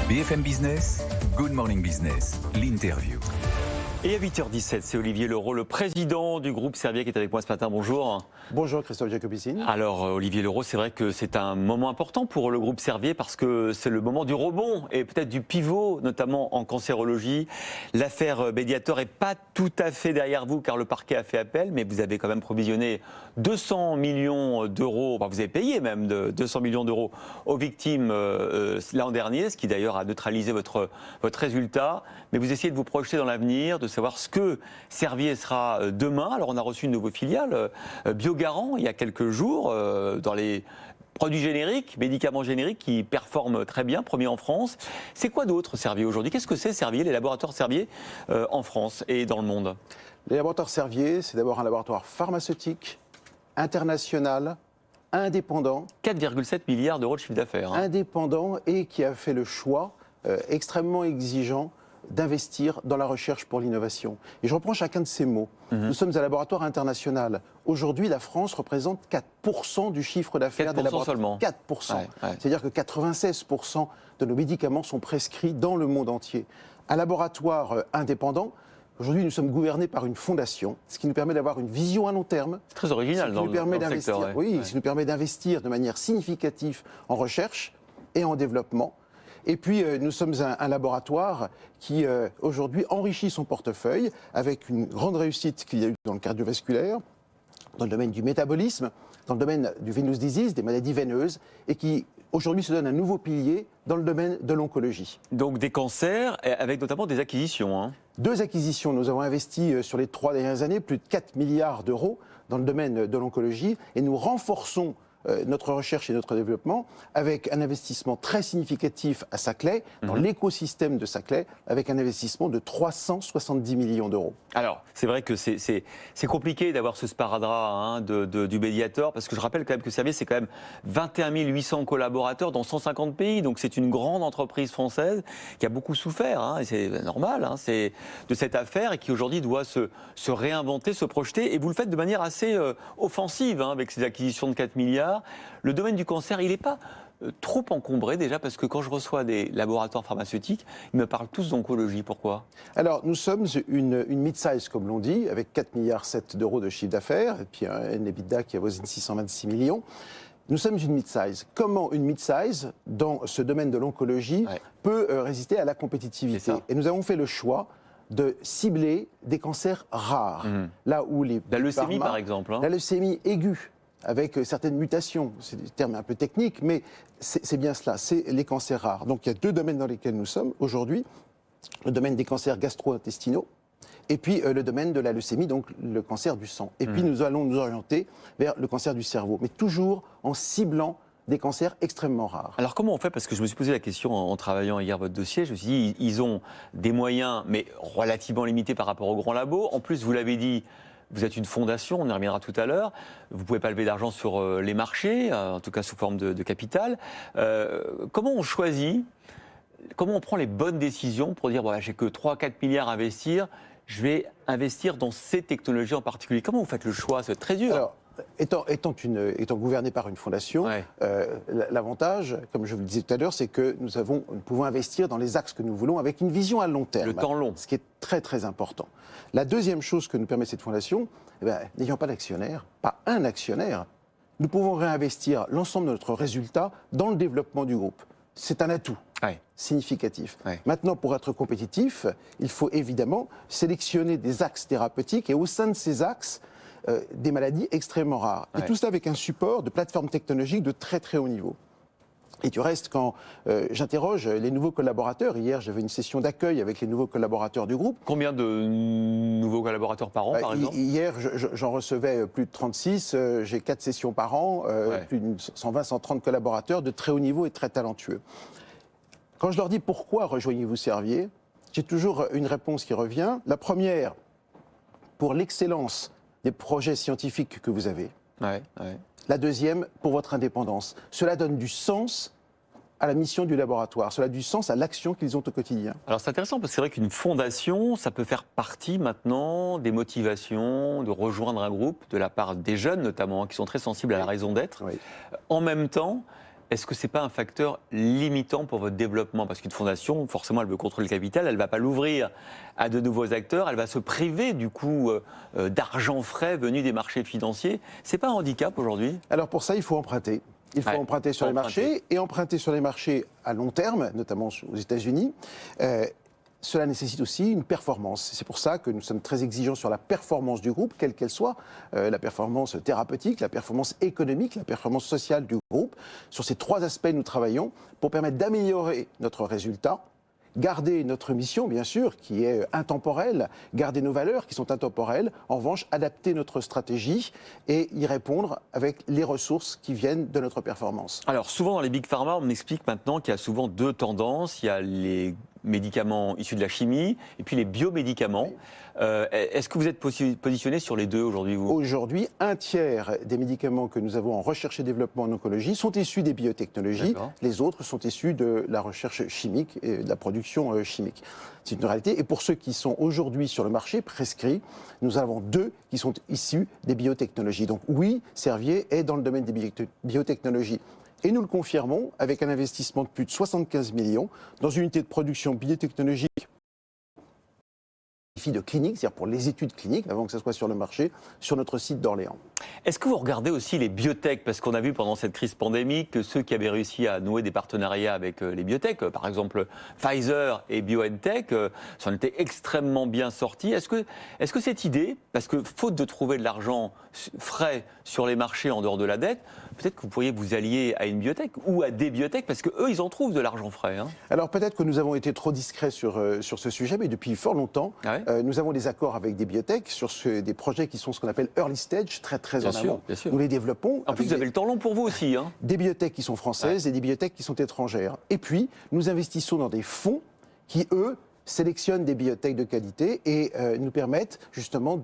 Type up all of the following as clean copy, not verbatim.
BFM Business, Good Morning Business, l'interview. Et à 8h17, c'est Olivier Leroux, le président du groupe Servier qui est avec moi ce matin. Bonjour. Bonjour Christophe Jacobicine. Alors Olivier Leroux, c'est vrai que c'est un moment important pour le groupe Servier parce que c'est le moment du rebond et peut-être du pivot, notamment en cancérologie. L'affaire Mediator n'est pas tout à fait derrière vous car le parquet a fait appel, mais vous avez quand même provisionné 200 millions d'euros, enfin vous avez payé même 200 millions d'euros aux victimes l'an dernier, ce qui d'ailleurs a neutralisé votre résultat. Mais vous essayez de vous projeter dans l'avenir, de savoir ce que Servier sera demain. Alors on a reçu une nouvelle filiale, Biogarant, il y a quelques jours, dans les produits génériques, médicaments génériques qui performent très bien, premier en France. C'est quoi d'autre Servier aujourd'hui? Qu'est-ce que c'est Servier, les laboratoires Servier en France et dans le monde? Les laboratoires Servier, c'est d'abord un laboratoire pharmaceutique, international, indépendant. 4,7 milliards d'euros de chiffre d'affaires. Indépendant et qui a fait le choix extrêmement exigeant d'investir dans la recherche pour l'innovation. Et je reprends chacun de ces mots. Nous sommes un laboratoire international. Aujourd'hui, la France représente 4% du chiffre d'affaires des laboratoires. Seulement. 4%. Ouais. C'est-à-dire que 96% de nos médicaments sont prescrits dans le monde entier. Un laboratoire indépendant. Aujourd'hui, nous sommes gouvernés par une fondation, ce qui nous permet d'avoir une vision à long terme. C'est très original dans le secteur. Oui, ce qui nous permet d'investir de manière significative en recherche et en développement. Et puis, nous sommes un laboratoire qui, aujourd'hui, enrichit son portefeuille avec une grande réussite qu'il y a eu dans le cardiovasculaire, dans le domaine du métabolisme, dans le domaine du venous disease, des maladies veineuses, et qui, aujourd'hui, se donne un nouveau pilier dans le domaine de l'oncologie. Donc des cancers, avec notamment des acquisitions. Hein. 2 acquisitions. Nous avons investi sur les 3 dernières années plus de 4 milliards d'euros dans le domaine de l'oncologie, et nous renforçons notre recherche et notre développement avec un investissement très significatif à Saclay, dans l'écosystème de Saclay, avec un investissement de 370 millions d'euros. Alors, c'est vrai que c'est compliqué d'avoir ce sparadrap du Mediator, parce que je rappelle quand même que Servier, c'est quand même 21 800 collaborateurs dans 150 pays, donc c'est une grande entreprise française qui a beaucoup souffert, hein, et c'est normal, hein, de cette affaire, et qui aujourd'hui doit se réinventer, se projeter, et vous le faites de manière assez offensive, hein, avec ces acquisitions de 4 milliards. Le domaine du cancer, il n'est pas trop encombré déjà, parce que quand je reçois des laboratoires pharmaceutiques, ils me parlent tous d'oncologie. Pourquoi? Alors, nous sommes une mid-size, comme l'on dit, avec 4,7 milliards d'euros de chiffre d'affaires, et puis un EBITDA qui avoisine 626 millions. Nous sommes une mid-size. Comment une mid-size, dans ce domaine de l'oncologie, peut résister à la compétitivité? Et nous avons fait le choix de cibler des cancers rares. Là où la leucémie, par exemple. Hein. La leucémie aiguë, avec certaines mutations. C'est des termes un peu techniques, mais c'est bien cela, c'est les cancers rares. Donc il y a 2 domaines dans lesquels nous sommes aujourd'hui. Le domaine des cancers gastro-intestinaux, et puis le domaine de la leucémie, donc le cancer du sang. Et puis nous allons nous orienter vers le cancer du cerveau, mais toujours en ciblant des cancers extrêmement rares. Alors comment on fait? Parce que je me suis posé la question en travaillant hier votre dossier, je me suis dit, ils ont des moyens, mais relativement limités par rapport aux grands labos. En plus, vous l'avez dit, vous êtes une fondation, on y reviendra tout à l'heure. Vous ne pouvez pas lever d'argent sur les marchés, en tout cas sous forme de capital. Comment on choisit, comment on prend les bonnes décisions pour dire, voilà, j'ai que 3-4 milliards à investir, je vais investir dans ces technologies en particulier? Comment vous faites le choix? C'est très dur. Alors, étant gouverné par une fondation, l'avantage, comme je vous le disais tout à l'heure, c'est que nous pouvons investir dans les axes que nous voulons avec une vision à long terme. Le temps long. Ce qui est très très important. La deuxième chose que nous permet cette fondation, n'ayant pas d'actionnaire, pas un actionnaire, nous pouvons réinvestir l'ensemble de notre résultat dans le développement du groupe. C'est un atout significatif. Maintenant, pour être compétitif, il faut évidemment sélectionner des axes thérapeutiques et au sein de ces axes, des maladies extrêmement rares. Et tout cela avec un support de plateformes technologiques de très très haut niveau. Et du reste, quand j'interroge les nouveaux collaborateurs, hier j'avais une session d'accueil avec les nouveaux collaborateurs du groupe. Combien de nouveaux collaborateurs par an, par exemple? Hier, j'en recevais plus de 36, j'ai 4 sessions par an, plus de 120-130 collaborateurs de très haut niveau et très talentueux. Quand je leur dis pourquoi rejoignez-vous Servier, j'ai toujours une réponse qui revient. La première, pour l'excellence des projets scientifiques que vous avez. La deuxième, pour votre indépendance. Cela donne du sens à la mission du laboratoire, cela a du sens à l'action qu'ils ont au quotidien. Alors c'est intéressant parce que c'est vrai qu'une fondation, ça peut faire partie maintenant des motivations de rejoindre un groupe de la part des jeunes notamment, qui sont très sensibles à la raison d'être. En même temps, est-ce que ce n'est pas un facteur limitant pour votre développement? Parce qu'une fondation, forcément, elle veut contrôler le capital, elle ne va pas l'ouvrir à de nouveaux acteurs, elle va se priver du coup d'argent frais venu des marchés financiers. Ce n'est pas un handicap aujourd'hui? Alors pour ça, il faut emprunter. Il faut emprunter sur les marchés, et emprunter sur les marchés à long terme, notamment aux États-Unis. Cela nécessite aussi une performance. C'est pour ça que nous sommes très exigeants sur la performance du groupe, quelle qu'elle soit, la performance thérapeutique, la performance économique, la performance sociale du groupe. Sur ces 3 aspects, nous travaillons pour permettre d'améliorer notre résultat, garder notre mission, bien sûr, qui est intemporelle, garder nos valeurs qui sont intemporelles, en revanche, adapter notre stratégie et y répondre avec les ressources qui viennent de notre performance. Alors, souvent dans les big pharma, on m'explique maintenant qu'il y a souvent 2 tendances. Il y a les médicaments issus de la chimie et puis les biomédicaments. Oui. Est-ce que vous êtes positionné sur les 2 aujourd'hui, vous? Aujourd'hui, 1/3 des médicaments que nous avons en recherche et développement en oncologie sont issus des biotechnologies. Les autres sont issus de la recherche chimique et de la production chimique. C'est une réalité. Et pour ceux qui sont aujourd'hui sur le marché prescrits, nous avons 2 qui sont issus des biotechnologies. Donc oui, Servier est dans le domaine des biotechnologies. Et nous le confirmons avec un investissement de plus de 75 millions dans une unité de production biotechnologique de clinique, c'est-à-dire pour les études cliniques, avant que ça soit sur le marché, sur notre site d'Orléans. Est-ce que vous regardez aussi les biotech? Parce qu'on a vu pendant cette crise pandémique que ceux qui avaient réussi à nouer des partenariats avec les biotech, par exemple Pfizer et BioNTech, s'en étaient extrêmement bien sortis. Est-ce que cette idée, parce que faute de trouver de l'argent frais sur les marchés en dehors de la dette, peut-être que vous pourriez vous allier à une biotech ou à des biotech, parce qu'eux, ils en trouvent de l'argent frais. Hein. Alors peut-être que nous avons été trop discrets sur ce sujet, mais depuis fort longtemps, nous avons des accords avec des biotech sur des projets qui sont ce qu'on appelle early stage, très en amont. Nous les développons. En plus, vous avez le temps long pour vous aussi. Hein. Des biotech qui sont françaises et des biotech qui sont étrangères. Et puis, nous investissons dans des fonds qui, eux, sélectionnent des biotech de qualité et nous permettent justement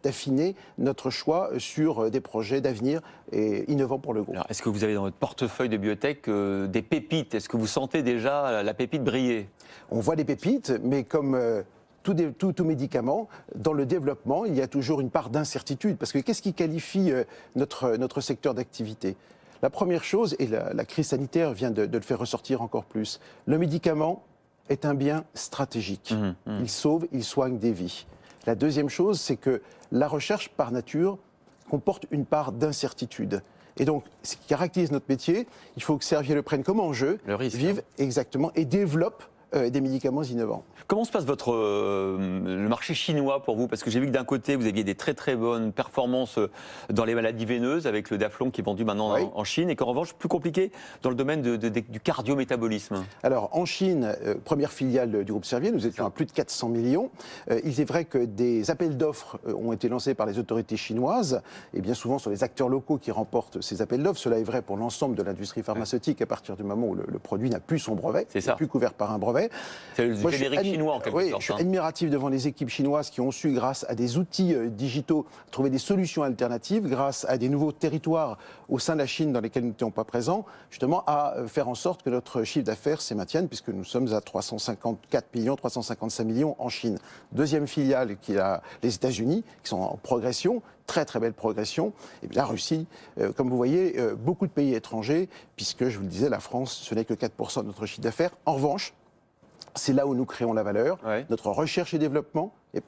d'affiner notre choix sur des projets d'avenir et innovants pour le groupe. Est-ce que vous avez dans votre portefeuille de biotech des pépites? Est-ce que vous sentez déjà la pépite briller? On voit des pépites, mais comme tout médicament, dans le développement, il y a toujours une part d'incertitude. Parce que qu'est-ce qui qualifie notre secteur d'activité? La première chose, et la crise sanitaire vient de le faire ressortir encore plus, le médicament est un bien stratégique. Il sauve, il soigne des vies. La deuxième chose, c'est que la recherche, par nature, comporte une part d'incertitude. Et donc, ce qui caractérise notre métier, il faut que Servier le prenne comme enjeu, le risque, vive exactement, et développe des médicaments innovants. Comment se passe le marché chinois pour vous? Parce que j'ai vu que d'un côté, vous aviez des très bonnes performances dans les maladies veineuses avec le Daflon qui est vendu maintenant en Chine, et qu'en revanche, plus compliqué dans le domaine du cardiométabolisme. Alors, en Chine, première filiale du groupe Servier, nous étions à plus de 400 millions. Il est vrai que des appels d'offres ont été lancés par les autorités chinoises, et bien souvent, ce sont les acteurs locaux qui remportent ces appels d'offres. Cela est vrai pour l'ensemble de l'industrie pharmaceutique à partir du moment où le produit n'a plus son brevet, n'est plus couvert par un brevet. C'est le générique chinois en quelque sorte. Je suis admiratif devant les équipes chinoises qui ont su, grâce à des outils digitaux, trouver des solutions alternatives, grâce à des nouveaux territoires au sein de la Chine dans lesquels nous n'étions pas présents, justement à faire en sorte que notre chiffre d'affaires se maintienne, puisque nous sommes à 354 millions, 355 millions en Chine. Deuxième filiale qui a les États-Unis, qui sont en progression, très belle progression. Et puis la Russie, comme vous voyez, beaucoup de pays étrangers, puisque je vous le disais, la France, ce n'est que 4% de notre chiffre d'affaires. En revanche, c'est là où nous créons la valeur. Notre recherche et développement est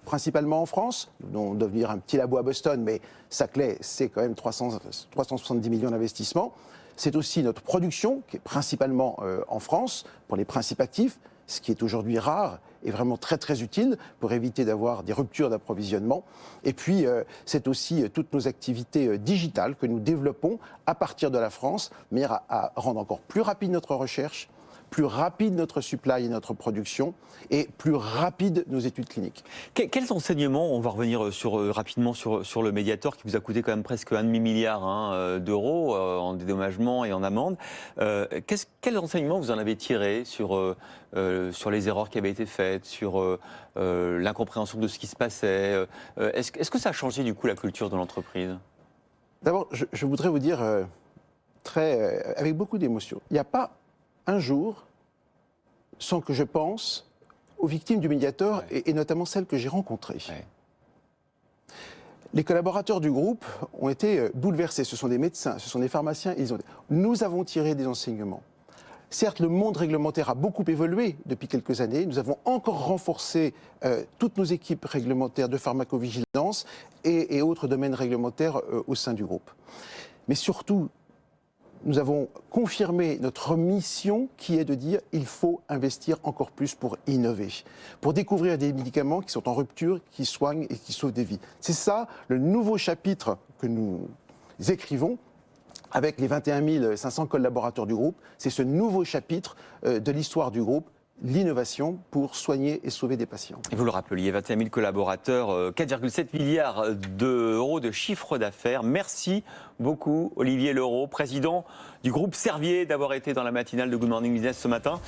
principalement en France. Nous allons devenir un petit labo à Boston, mais sa clé, c'est quand même 370 millions d'investissements. C'est aussi notre production, qui est principalement en France, pour les principes actifs, ce qui est aujourd'hui rare et vraiment très utile pour éviter d'avoir des ruptures d'approvisionnement. Et puis, c'est aussi toutes nos activités digitales que nous développons à partir de la France, mais à rendre encore plus rapide notre recherche, plus rapide notre supply et notre production, et plus rapide nos études cliniques. Quels enseignements, on va revenir rapidement sur le Mediator, qui vous a coûté quand même presque 1,5 milliard d'euros en dédommagement et en amende. Quels enseignements vous en avez tirés sur les erreurs qui avaient été faites, sur l'incompréhension de ce qui se passait? Est-ce que ça a changé du coup la culture de l'entreprise? D'abord, je voudrais vous dire avec beaucoup d'émotion, il n'y a pas un jour sans que je pense aux victimes du Mediator et notamment celles que j'ai rencontrées. Les collaborateurs du groupe ont été bouleversés. Ce sont des médecins, ce sont des pharmaciens. Nous avons tiré des enseignements. Certes, le monde réglementaire a beaucoup évolué depuis quelques années. Nous avons encore renforcé toutes nos équipes réglementaires de pharmacovigilance et autres domaines réglementaires au sein du groupe. Mais surtout, nous avons confirmé notre mission qui est de dire qu'il faut investir encore plus pour innover, pour découvrir des médicaments qui sont en rupture, qui soignent et qui sauvent des vies. C'est ça le nouveau chapitre que nous écrivons avec les 21 500 collaborateurs du groupe. C'est ce nouveau chapitre de l'histoire du groupe, l'innovation pour soigner et sauver des patients. Et vous le rappeliez, 21 000 collaborateurs, 4,7 milliards d'euros de chiffre d'affaires. Merci beaucoup Olivier Leroux, président du groupe Servier, d'avoir été dans la matinale de Good Morning Business ce matin.